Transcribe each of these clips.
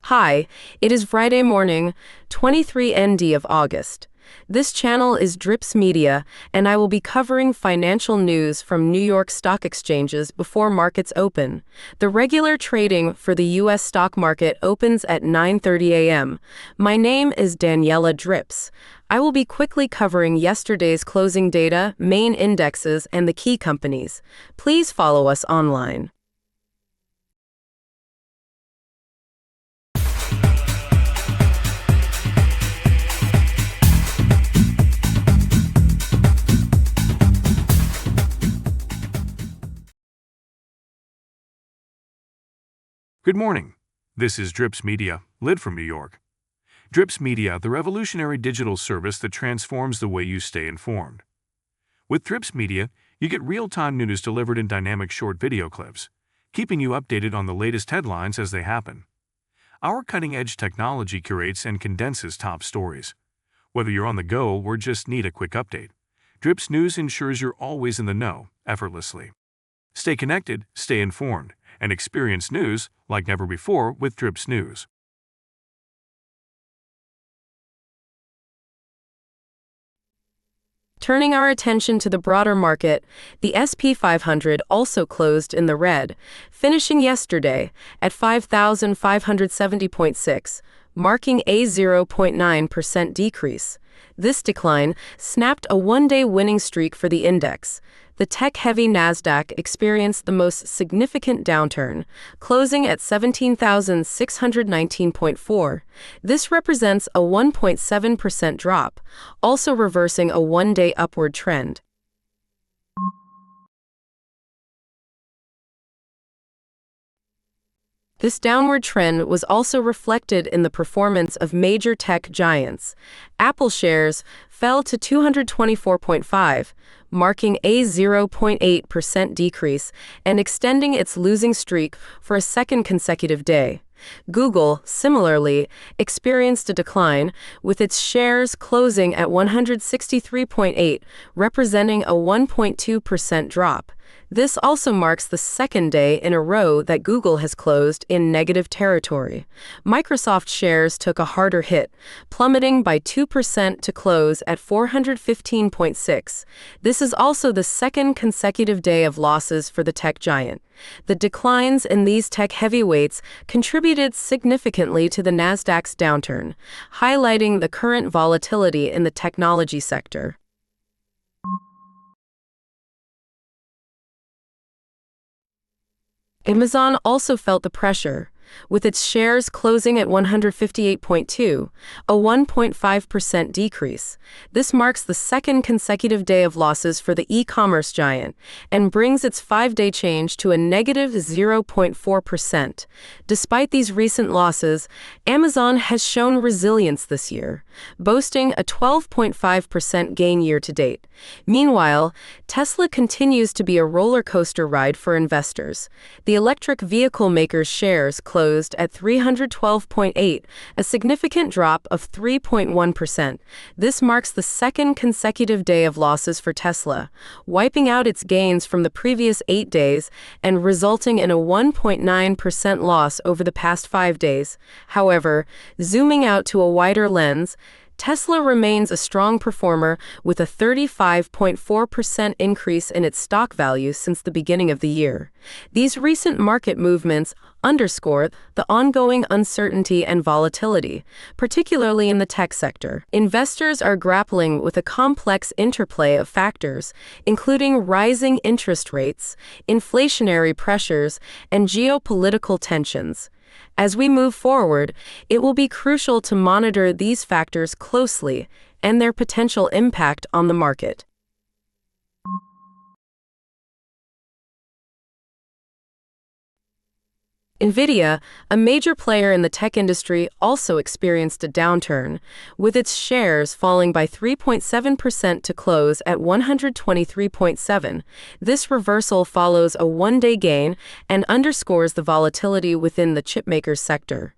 Hi, it is Friday morning, 23 ND of August. This channel is Drips Media, and I will be covering financial news from New York stock exchanges before markets open. The regular trading for the U.S. stock market opens at 9:30 a.m. My name is Daniela Drips. I will be quickly covering yesterday's closing data, main indexes, and the key companies. Please follow us online. Good morning. This is Drips Media, lid from New York. Drips Media, the revolutionary digital service that transforms the way you stay informed. With Drips Media, you get real-time news delivered in dynamic short video clips, keeping you updated on the latest headlines as they happen. Our cutting-edge technology curates and condenses top stories. Whether you're on the go or just need a quick update, Drips News ensures you're always in the know, effortlessly. Stay connected, stay informed, and experience news like never before with Drips News. Turning our attention to the broader market, the S&P 500 also closed in the red, finishing yesterday at 5,570.6, marking a 0.9% decrease. This decline snapped a one-day winning streak for the index. The tech-heavy NASDAQ experienced the most significant downturn, closing at 17,619.4. This represents a 1.7% drop, also reversing a one-day upward trend. This downward trend was also reflected in the performance of major tech giants. Apple shares fell to 224.5, marking a 0.8% decrease and extending its losing streak for a second consecutive day. Google, similarly, experienced a decline, with its shares closing at 163.8, representing a 1.2% drop. This also marks the second day in a row that Google has closed in negative territory. Microsoft shares took a harder hit, plummeting by 2% to close at 415.6. This is also the second consecutive day of losses for the tech giant. The declines in these tech heavyweights contributed significantly to the NASDAQ's downturn, highlighting the current volatility in the technology sector. Amazon also felt the pressure, with its shares closing at 158.2, a 1.5% decrease. This marks the second consecutive day of losses for the e-commerce giant and brings its five-day change to a negative 0.4%. Despite these recent losses, Amazon has shown resilience this year, boasting a 12.5% gain year-to-date. Meanwhile, Tesla continues to be a roller coaster ride for investors. The electric vehicle maker's shares closed at 312.8, a significant drop of 3.1%. This marks the second consecutive day of losses for Tesla, wiping out its gains from the previous 8 days and resulting in a 1.9% loss over the past 5 days. However, zooming out to a wider lens, Tesla remains a strong performer with a 35.4% increase in its stock value since the beginning of the year. These recent market movements underscore the ongoing uncertainty and volatility, particularly in the tech sector. Investors are grappling with a complex interplay of factors, including rising interest rates, inflationary pressures, and geopolitical tensions. As we move forward, it will be crucial to monitor these factors closely and their potential impact on the market. NVIDIA, a major player in the tech industry, also experienced a downturn, with its shares falling by 3.7% to close at 123.7. This reversal follows a one-day gain and underscores the volatility within the chipmaker sector.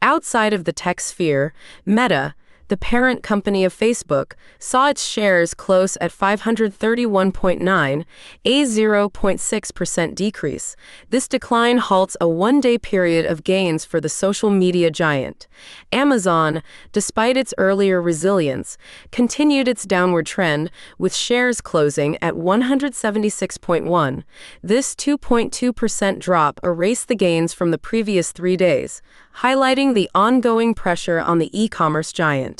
Outside of the tech sphere, Meta, the parent company of Facebook, saw its shares close at 531.9, a 0.6% decrease. This decline halts a one-day period of gains for the social media giant. Amazon, despite its earlier resilience, continued its downward trend, with shares closing at 176.1. This 2.2% drop erased the gains from the previous 3 days, highlighting the ongoing pressure on the e-commerce giant.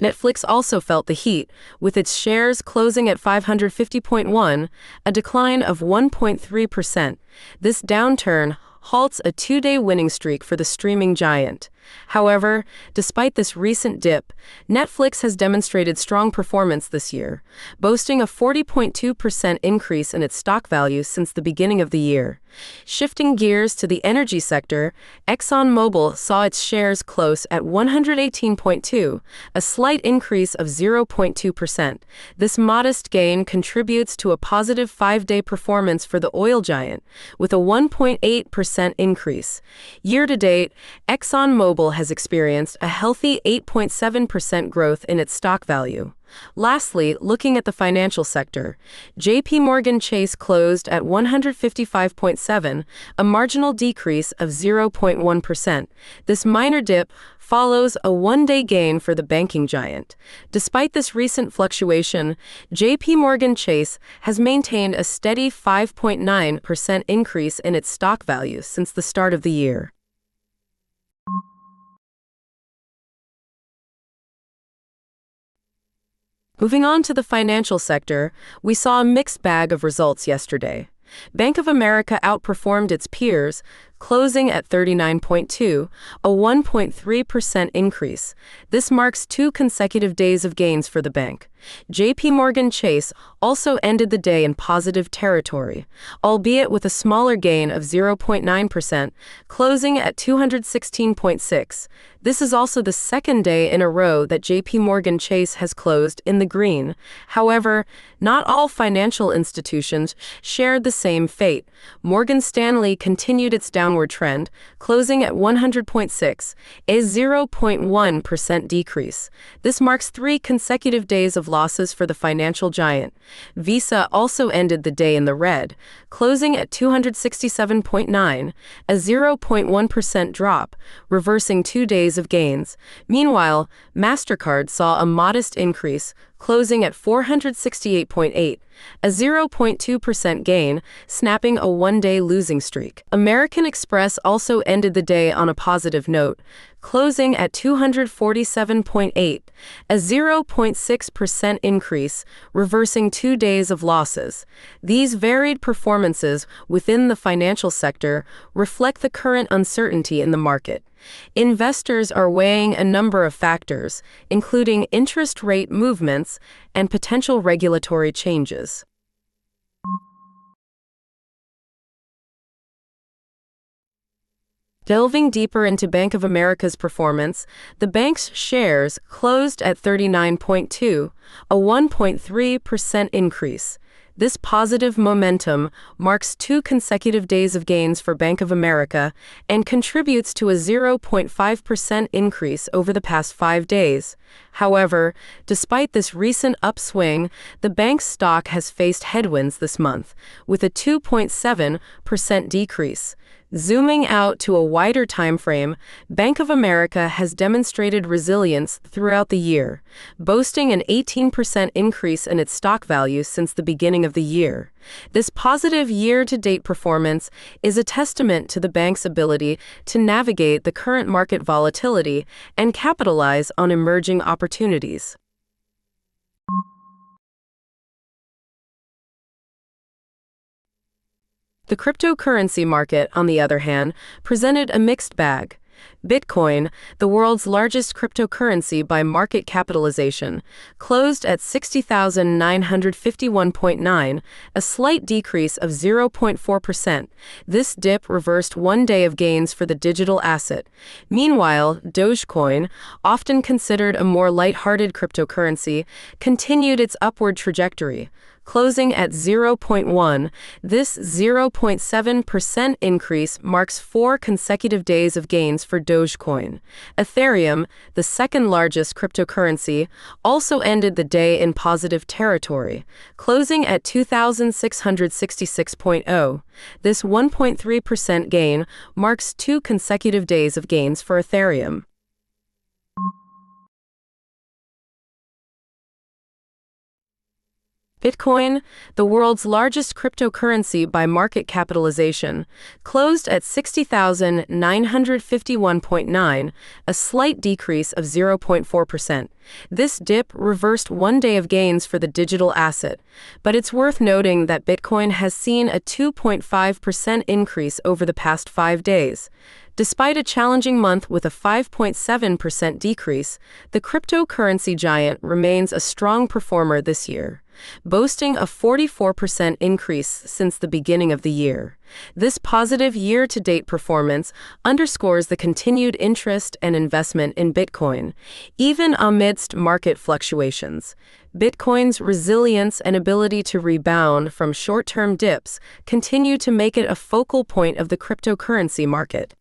Netflix also felt the heat, with its shares closing at 550.1, a decline of 1.3%. This downturn halts a 2-day winning streak for the streaming giant. However, despite this recent dip, Netflix has demonstrated strong performance this year, boasting a 40.2% increase in its stock value since the beginning of the year. Shifting gears to the energy sector, ExxonMobil saw its shares close at 118.2, a slight increase of 0.2%. This modest gain contributes to a positive 5-day performance for the oil giant, with a 1.8% increase. Year-to-date, ExxonMobil has experienced a healthy 8.7% growth in its stock value. Lastly, looking at the financial sector, JP Chase closed at 155.7, a marginal decrease of 0.1%. This minor dip follows a one-day gain for the banking giant. Despite this recent fluctuation, JP Chase has maintained a steady 5.9% increase in its stock value since the start of the year. Moving on to the financial sector, we saw a mixed bag of results yesterday. Bank of America outperformed its peers, closing at 39.2, a 1.3% increase. This marks 2 consecutive days of gains for the bank. JP Chase also ended the day in positive territory, albeit with a smaller gain of 0.9%, closing at 216.6. This is also the second day in a row that JP Chase has closed in the green. However, not all financial institutions shared the same fate. Morgan Stanley continued its downward trend, closing at 100.6, a 0.1% decrease. This marks 3 consecutive days of losses for the financial giant. Visa also ended the day in the red, closing at 267.9, a 0.1% drop, reversing 2 days of gains. Meanwhile, MasterCard saw a modest increase, closing at 468.8, a 0.2% gain, snapping a one-day losing streak. American Express also ended the day on a positive note, closing at 247.8, a 0.6% increase, reversing 2 days of losses. These varied performances within the financial sector reflect the current uncertainty in the market. Investors are weighing a number of factors, including interest rate movements and potential regulatory changes. Delving deeper into Bank of America's performance, the bank's shares closed at 39.2, a 1.3% increase. This positive momentum marks 2 consecutive days of gains for Bank of America and contributes to a 0.5% increase over the past 5 days. However, despite this recent upswing, the bank's stock has faced headwinds this month, with a 2.7% decrease. Zooming out to a wider time frame, Bank of America has demonstrated resilience throughout the year, boasting an 18% increase in its stock value since the beginning of the year. This positive year-to-date performance is a testament to the bank's ability to navigate the current market volatility and capitalize on emerging opportunities. The cryptocurrency market, on the other hand, presented a mixed bag. Bitcoin, the world's largest cryptocurrency by market capitalization, closed at 60,951.9, a slight decrease of 0.4%. This dip reversed one day of gains for the digital asset. Meanwhile, Dogecoin, often considered a more light-hearted cryptocurrency, continued its upward trajectory. Closing at 0.1, this 0.7% increase marks 4 consecutive days of gains for Dogecoin. Ethereum, the second largest cryptocurrency, also ended the day in positive territory, closing at 2,666.0. This 1.3% gain marks 2 consecutive days of gains for Ethereum. Bitcoin, the world's largest cryptocurrency by market capitalization, closed at 60,951.9, a slight decrease of 0.4%. This dip reversed one day of gains for the digital asset, but it's worth noting that Bitcoin has seen a 2.5% increase over the past 5 days. Despite a challenging month with a 5.7% decrease, the cryptocurrency giant remains a strong performer this year, boasting a 44% increase since the beginning of the year. This positive year-to-date performance underscores the continued interest and investment in Bitcoin, even amidst market fluctuations. Bitcoin's resilience and ability to rebound from short-term dips continue to make it a focal point of the cryptocurrency market.